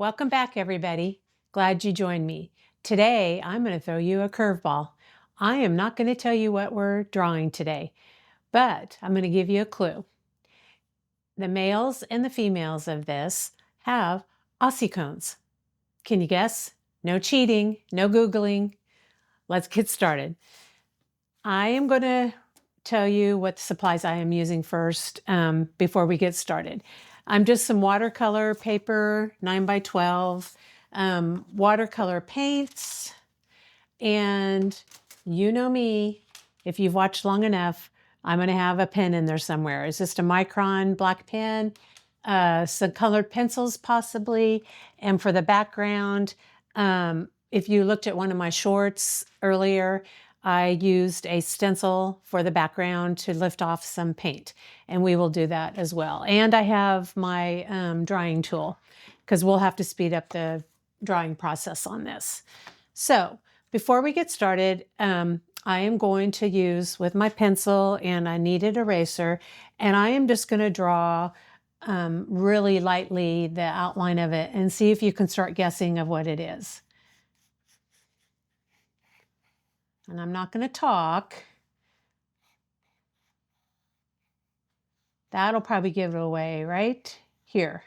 Welcome back, everybody. Glad you joined me. Today, I'm going to throw you a curveball. I am not going to tell you what we're drawing today, but I'm going to give you a clue. The males and the females of this have ossicones. Can you guess? No cheating, no Googling. Let's get started. I am going to tell you what supplies I am using first before we get started. I'm just some watercolor paper, 9x12, watercolor paints, and you know me, if you've watched long enough, I'm going to have a pen in there somewhere. It's just a Micron black pen, some colored pencils possibly, and for the background, if you looked at one of my shorts earlier, I used a stencil for the background to lift off some paint, and we will do that as well. And I have my drying tool because we'll have to speed up the drawing process on this. So before we get started, I am going to use with my pencil and a kneaded eraser, and I am just going to draw really lightly the outline of it and see if you can start guessing of what it is. And I'm not going to talk. That'll probably give it away right here.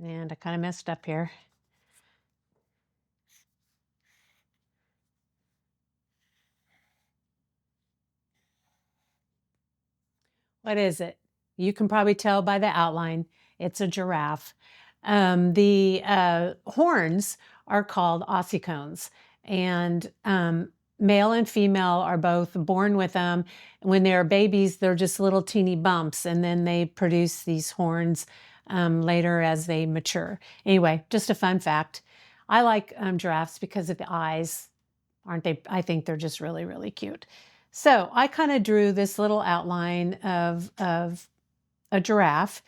And I kind of messed up here. What is it? You can probably tell by the outline. It's a giraffe. The horns are called ossicones, and male and female are both born with them. When they're babies, they're just little teeny bumps, and then they produce these horns later as they mature. Anyway, just a fun fact. I like giraffes because of the eyes. Aren't they? I think they're just really, really cute. So I kind of drew this little outline of a giraffe.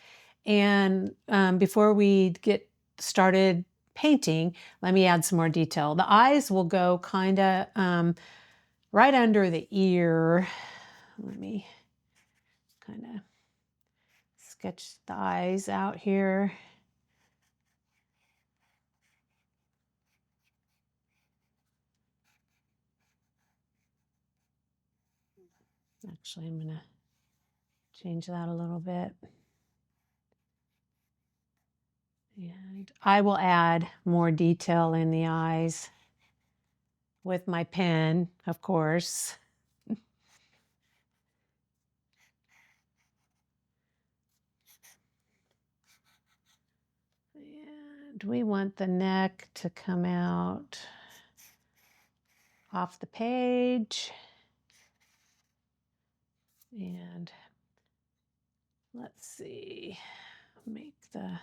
And before we get started painting, let me add some more detail. The eyes will go kind of right under the ear. Let me kind of sketch the eyes out here. Actually, I'm going to change that a little bit. And I will add more detail in the eyes with my pen, of course. And we want the neck to come out off the page. And let's see, make the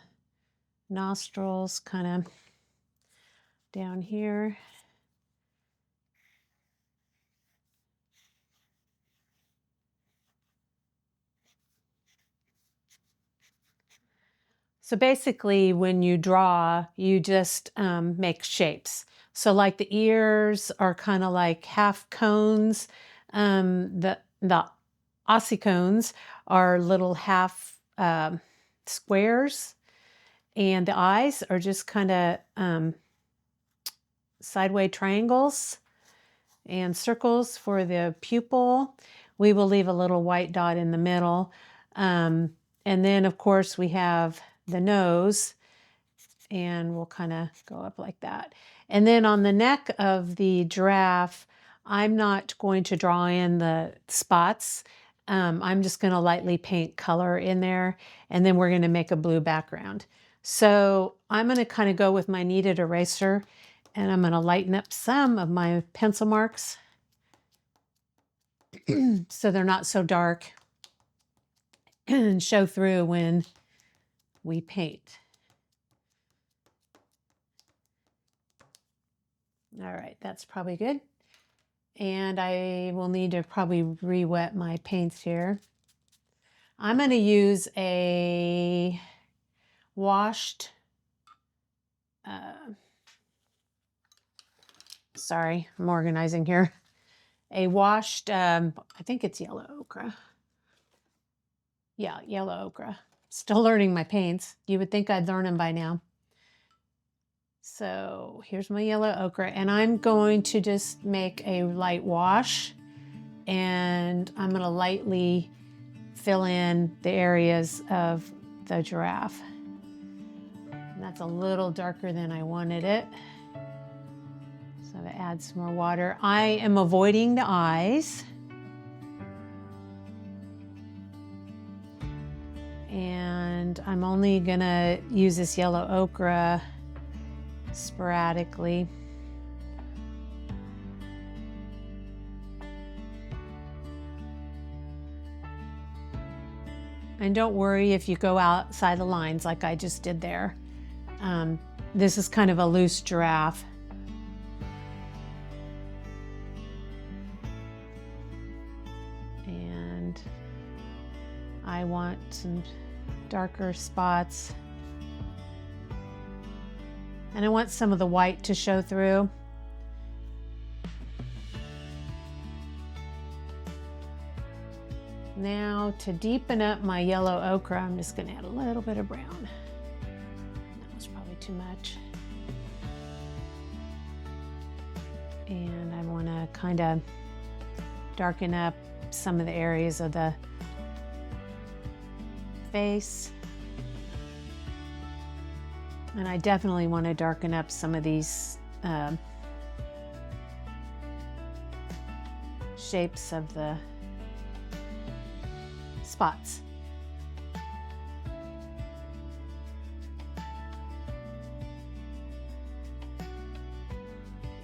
nostrils kind of down here. So basically, when you draw, you just make shapes. So like the ears are kind of like half cones. The ossicones are little half squares, and the eyes are just kind of sideways triangles and circles for the pupil. We will leave a little white dot in the middle. And then, of course, we have the nose, and we'll kind of go up like that. And then on the neck of the giraffe, I'm not going to draw in the spots. I'm just going to lightly paint color in there, and then we're going to make a blue background. So I'm going to kind of go with my kneaded eraser, and I'm going to lighten up some of my pencil marks so they're not so dark and show through when we paint. All right, that's probably good. And I will need to probably re-wet my paints here. I'm going to use a washed, sorry, I'm organizing here. A washed, I think it's yellow ochre. Yeah, yellow ochre. Still learning my paints. You would think I'd learn them by now. So here's my yellow ochre, and I'm going to just make a light wash, and I'm going to lightly fill in the areas of the giraffe. And that's a little darker than I wanted it. So to add some more water. I am avoiding the eyes. And I'm only gonna use this yellow ochre sporadically. And don't worry if you go outside the lines like I just did there. This is kind of a loose giraffe. And I want some darker spots. And I want some of the white to show through. Now to deepen up my yellow ochre, I'm just going to add a little bit of brown. That was probably too much. And I want to kind of darken up some of the areas of the face. And I definitely want to darken up some of these shapes of the spots.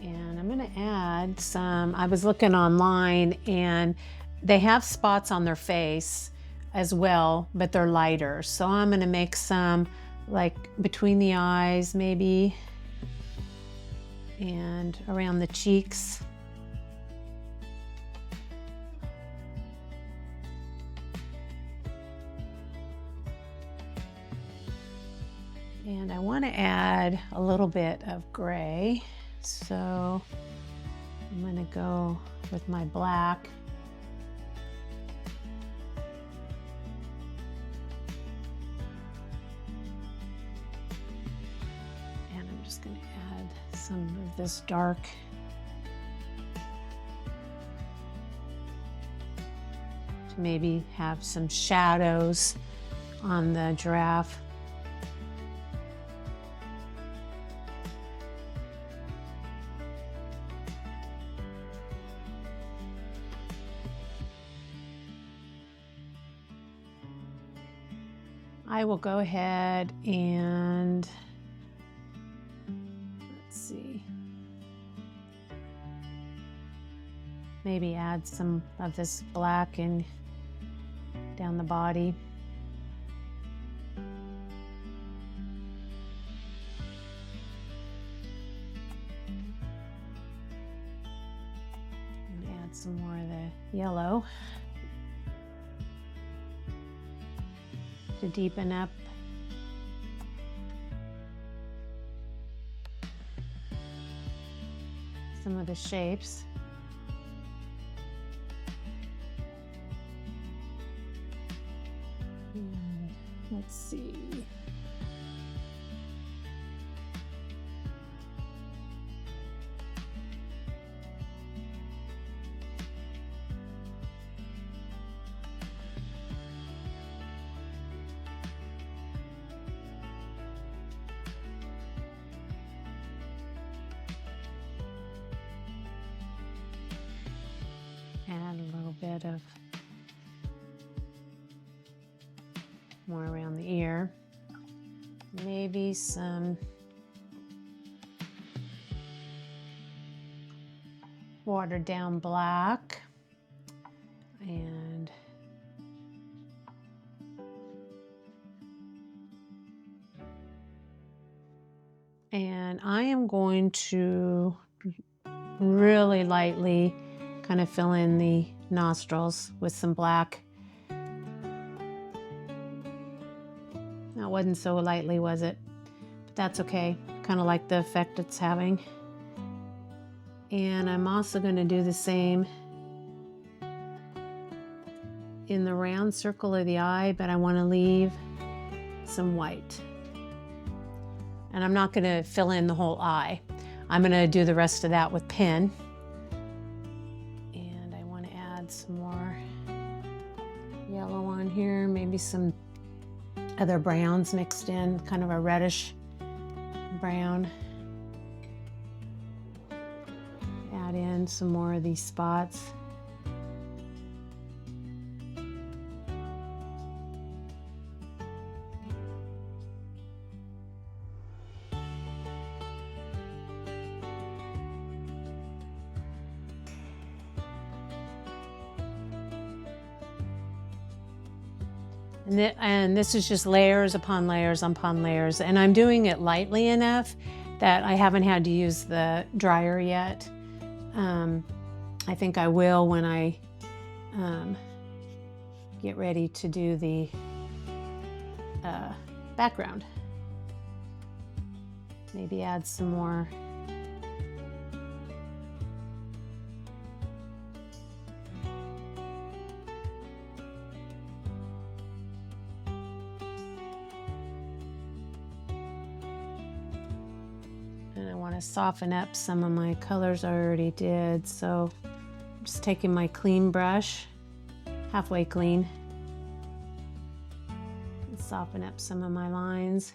And I'm going to add some, I was looking online and they have spots on their face as well, but they're lighter. So I'm going to make some like between the eyes maybe, and around the cheeks. And I want to add a little bit of gray. So I'm going to go with my black. And I'm just going to add some of this dark. To maybe have some shadows on the giraffe. I will go ahead and let's see, maybe add some of this black in down the body. And add some more of the yellow to deepen up. Some of the shapes. And let's see. Add a little bit of more around the ear. Maybe some watered down black. And I am going to really lightly kind of fill in the nostrils with some black. That wasn't so lightly, was it? But that's okay. Kind of like the effect it's having. And I'm also going to do the same in the round circle of the eye, but I want to leave some white. And I'm not going to fill in the whole eye. I'm going to do the rest of that with pen. And I want to add some more yellow on here, maybe some other browns mixed in, kind of a reddish brown. Add in some more of these spots. And this is just layers upon layers upon layers. And I'm doing it lightly enough that I haven't had to use the dryer yet. I think I will when I get ready to do the background. Maybe add some more. And I want to soften up some of my colors I already did. So I'm just taking my clean brush, halfway clean, and soften up some of my lines.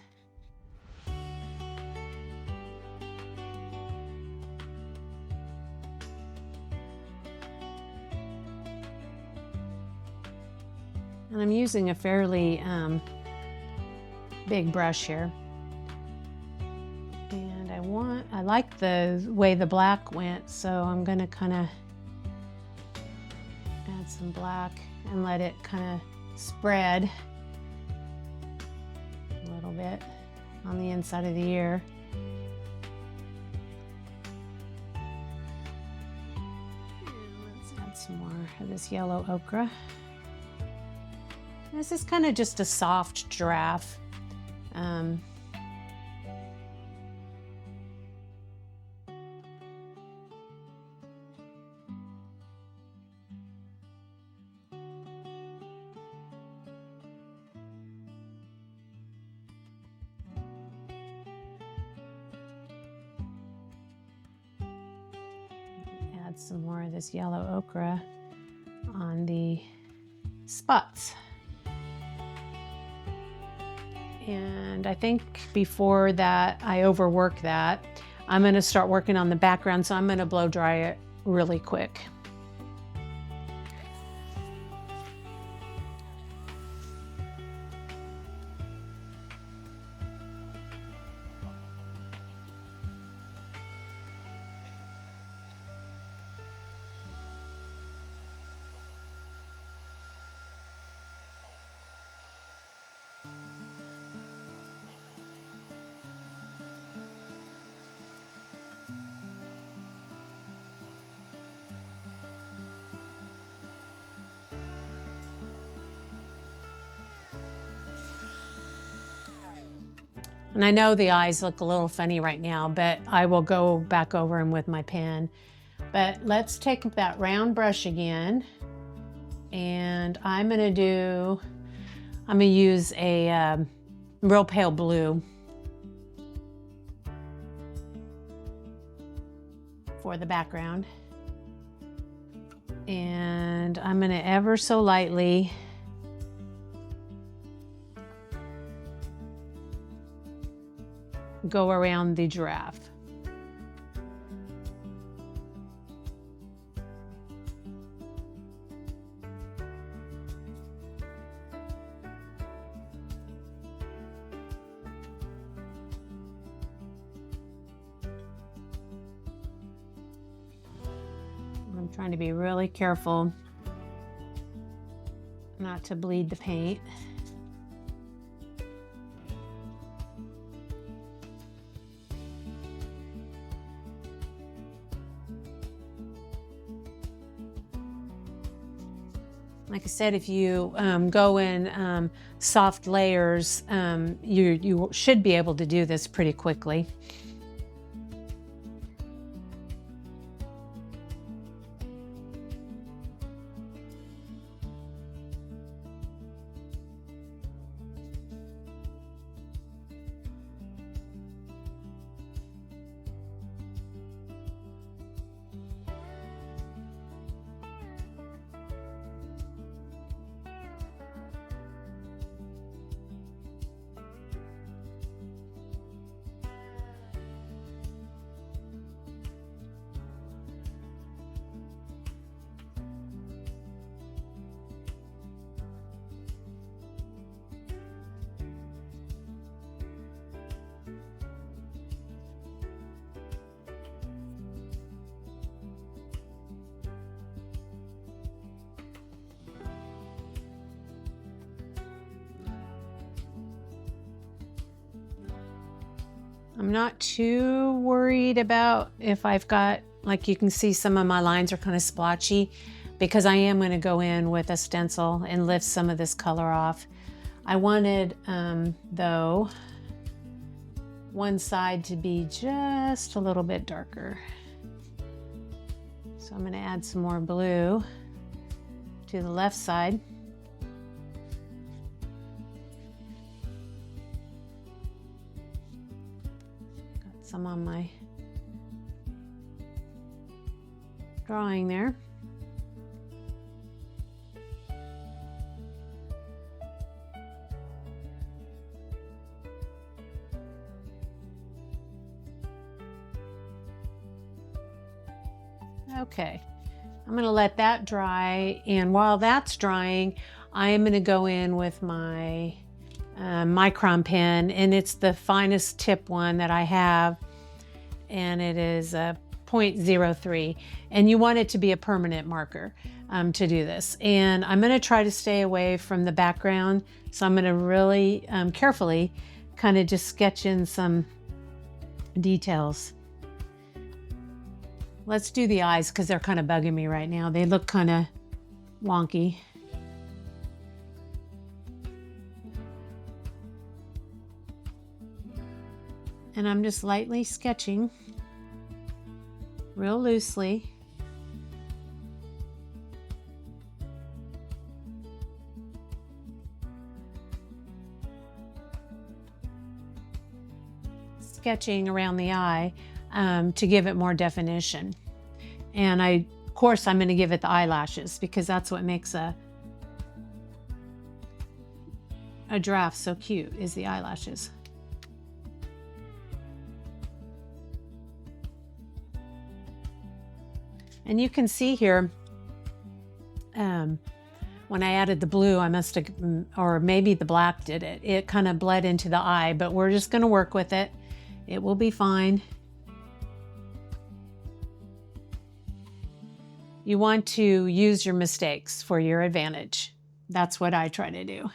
And I'm using a fairly big brush here. And I like the way the black went, so I'm gonna kind of add some black and let it kind of spread a little bit on the inside of the ear. And let's add some more of this yellow ochre. This is kind of just a soft giraffe. Add some more of this yellow ochre on the spots. And I think before that I overwork that, I'm going to start working on the background, so I'm going to blow dry it really quick. And I know the eyes look a little funny right now, but I will go back over them with my pen. But let's take that round brush again, and I'm gonna use a real pale blue for the background. And I'm gonna ever so lightly go around the giraffe. I'm trying to be really careful not to bleed the paint. I I said, if you go in soft layers, you should be able to do this pretty quickly. I'm not too worried about if I've got, like you can see some of my lines are kind of splotchy, because I am going to go in with a stencil and lift some of this color off. I wanted, though, one side to be just a little bit darker. So I'm going to add some more blue to the left side. Some on my drawing there. Okay, I'm going to let that dry, and while that's drying, I am going to go in with my Micron pen, and it's the finest tip one that I have, and it is a 0.03, and you want it to be a permanent marker to do this. And I'm going to try to stay away from the background, so I'm going to really carefully kind of just sketch in some details. Let's do the eyes, because they're kind of bugging me right now. They look kind of wonky. And I'm just lightly sketching, real loosely. Sketching around the eye to give it more definition. And of course, I'm going to give it the eyelashes, because that's what makes a giraffe so cute, is the eyelashes. And you can see here, when I added the blue, I must have, or maybe the black did it. It kind of bled into the eye, but we're just going to work with it. It will be fine. You want to use your mistakes for your advantage. That's what I try to do.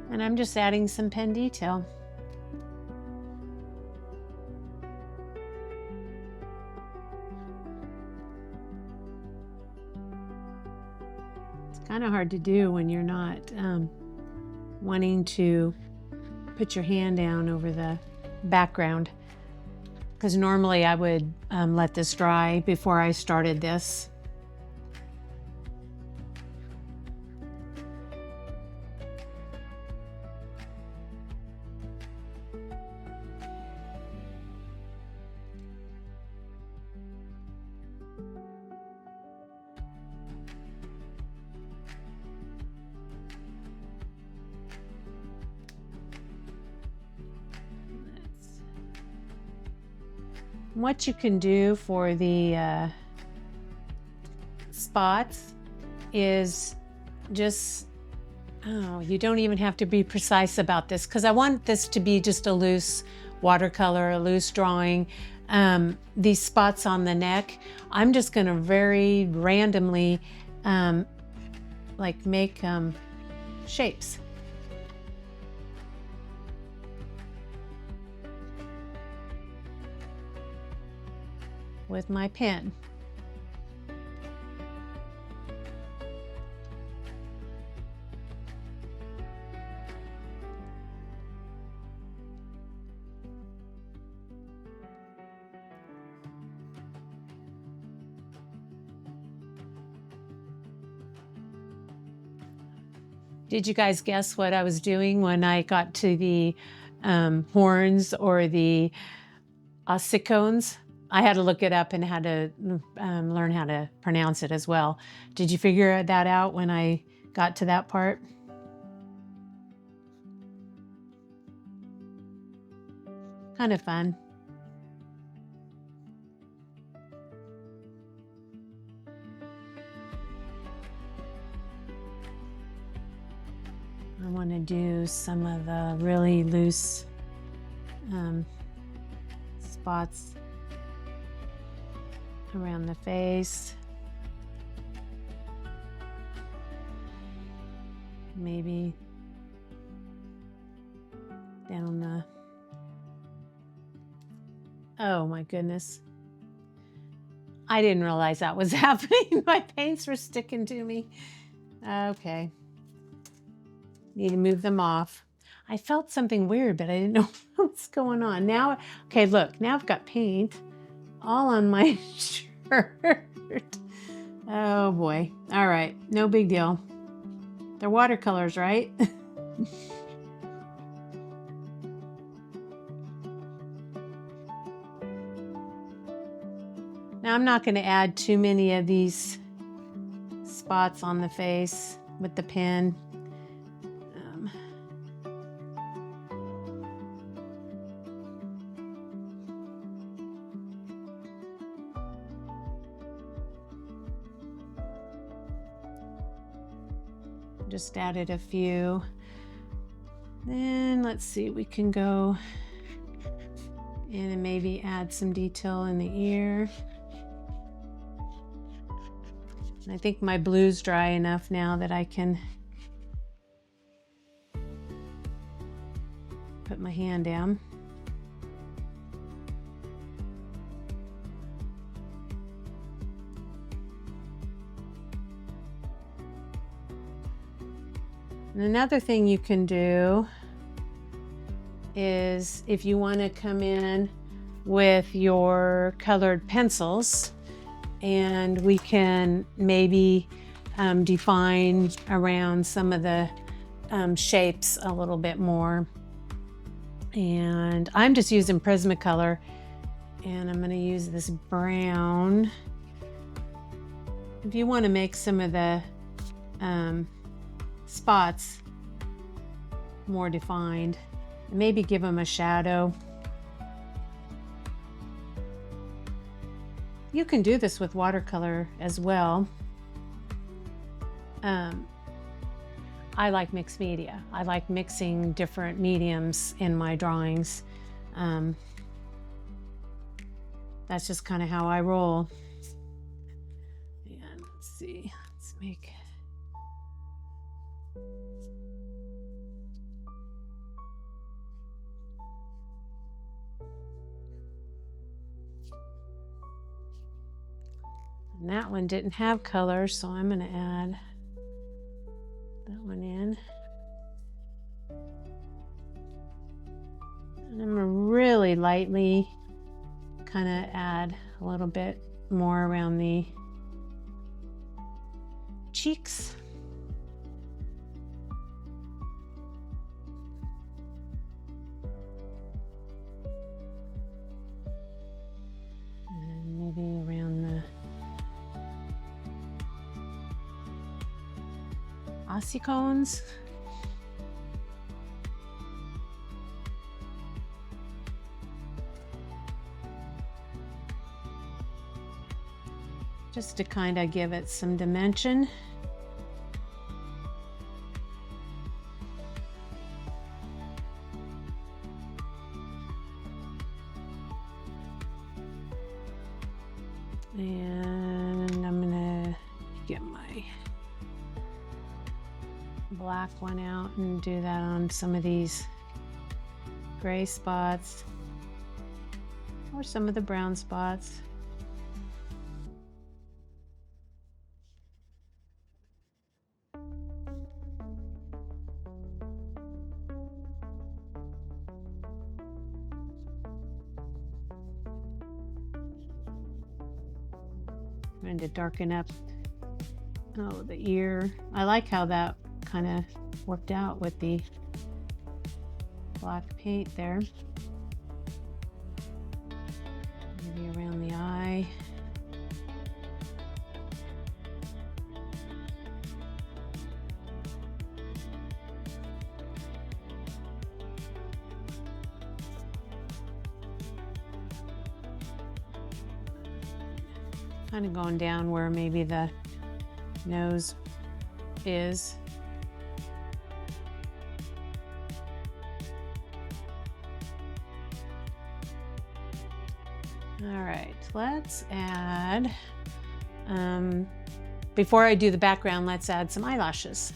And I'm just adding some pen detail. It's kind of hard to do when you're not wanting to put your hand down over the background, because normally I would let this dry before I started this. What you can do for the spots is just, oh, you don't even have to be precise about this, because I want this to be just a loose watercolor, a loose drawing. These spots on the neck, I'm just going to very randomly like make shapes. With my pen. Did you guys guess what I was doing when I got to the horns or the ossicones? I had to look it up and had to learn how to pronounce it as well. Did you figure that out when I got to that part? Kind of fun. I want to do some of the really loose spots around the face. Maybe down the... Oh my goodness. I didn't realize that was happening. My paints were sticking to me. Okay. Need to move them off. I felt something weird, but I didn't know what's going on. Now, okay, look, now I've got paint all on my shirt. Oh boy. All right, no big deal. They're watercolors, right? Now I'm not going to add too many of these spots on the face with the pen. Just added a few. Then let's see, we can go in and maybe add some detail in the ear. And I think my blue's dry enough now that I can put my hand down. And another thing you can do is if you want to come in with your colored pencils, and we can maybe define around some of the shapes a little bit more. And I'm just using Prismacolor, and I'm going to use this brown. If you want to make some of the spots more defined, maybe give them a shadow. You can do this with watercolor as well. I like mixed media. I like mixing different mediums in my drawings. That's just kind of how I roll. And let's see, let's make... And that one didn't have color, so I'm going to add that one in. And I'm going to really lightly kind of add a little bit more around the cheeks. And maybe around the ossicones. just to kind of give it some dimension. And I'm gonna get my black one out and do that on some of these gray spots or some of the brown spots. Trying to darken up, oh, the ear. I like how that kind of worked out with the black paint there. Maybe around the eye. Kind of going down where maybe the nose is. All right, let's add, before I do the background, let's add some eyelashes.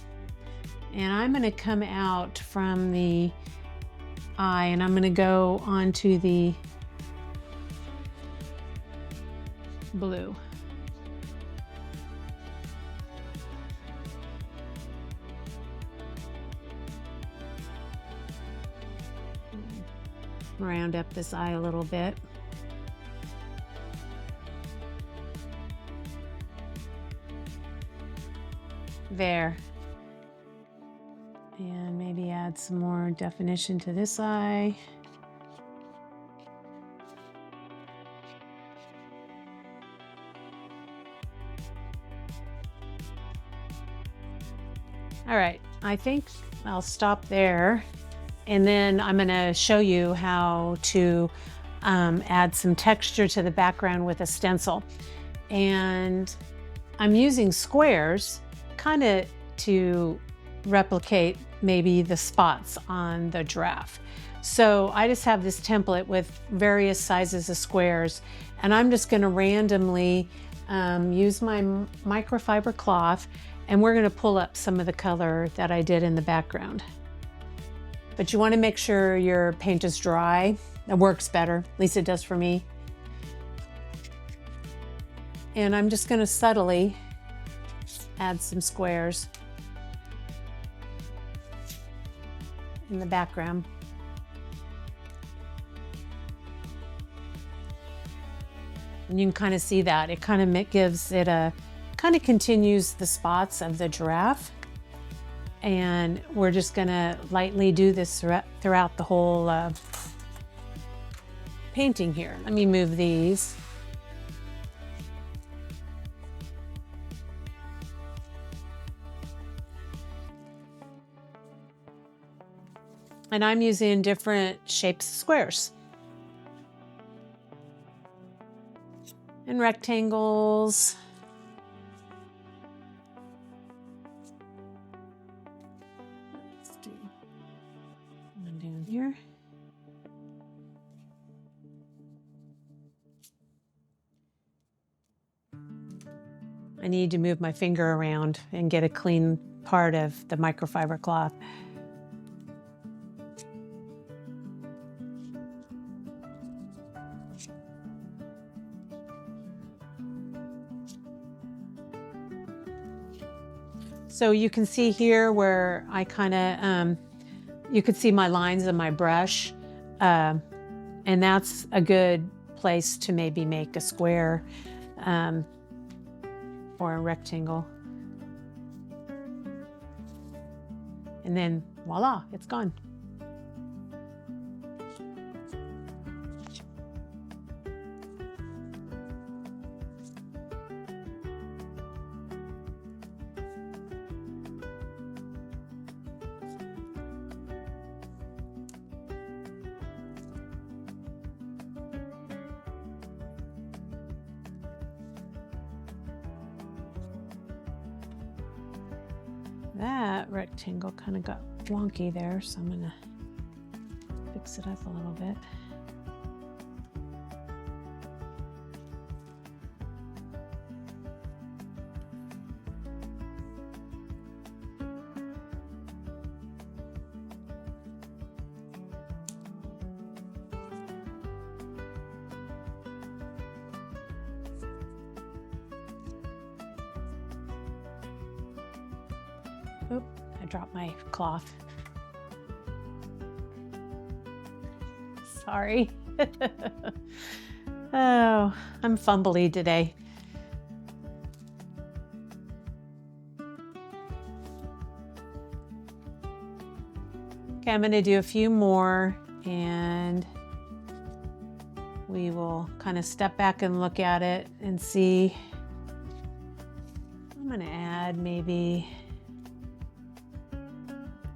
And I'm gonna come out from the eye and I'm gonna go onto the blue. Round up this eye a little bit. There. And maybe add some more definition to this eye. All right, I think I'll stop there. And then I'm gonna show you how to add some texture to the background with a stencil. And I'm using squares kind of to replicate maybe the spots on the giraffe. So I just have this template with various sizes of squares, and I'm just gonna randomly use my microfiber cloth, and we're gonna pull up some of the color that I did in the background. But you wanna make sure your paint is dry. It works better, at least it does for me. And I'm just gonna subtly add some squares in the background. And you can kind of see that. It kind of gives it a, kind of continues the spots of the giraffe. And we're just gonna lightly do this throughout the whole painting here. Let me move these. And I'm using different shapes of squares and rectangles. Let's do one down here. I need to move my finger around and get a clean part of the microfiber cloth. So you can see here where I kind of, you could see my lines of my brush, and that's a good place to maybe make a square or a rectangle. And then voila, it's gone. That rectangle kind of got wonky there, so I'm gonna fix it up a little bit. Oop, I dropped my cloth. Sorry. Oh, I'm fumbly today. Okay, I'm going to do a few more and we will kind of step back and look at it and see. I'm going to add maybe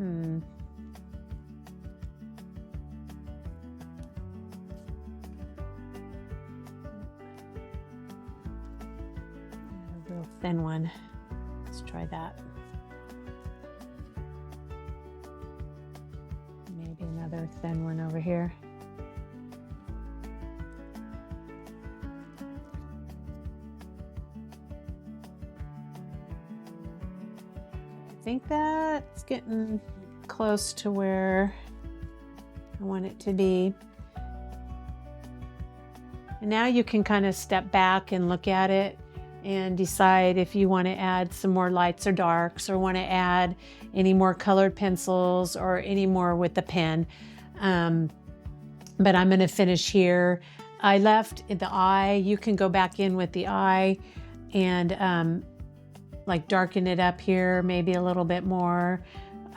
a real thin one. Let's try that. Maybe another thin one over here. I think that's getting close to where I want it to be. And now you can kind of step back and look at it and decide if you want to add some more lights or darks, or want to add any more colored pencils or any more with the pen. But I'm going to finish here. I left the eye. You can go back in with the eye and like darken it up here, maybe a little bit more.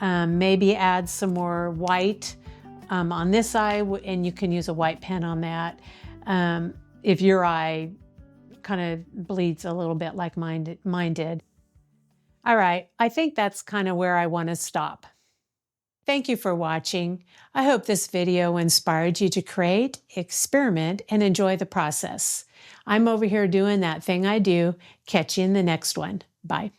Maybe add some more white on this eye, and you can use a white pen on that. If your eye kind of bleeds a little bit like mine did. All right, I think that's kind of where I want to stop. Thank you for watching. I hope this video inspired you to create, experiment, and enjoy the process. I'm over here doing that thing I do. Catch you in the next one. Bye.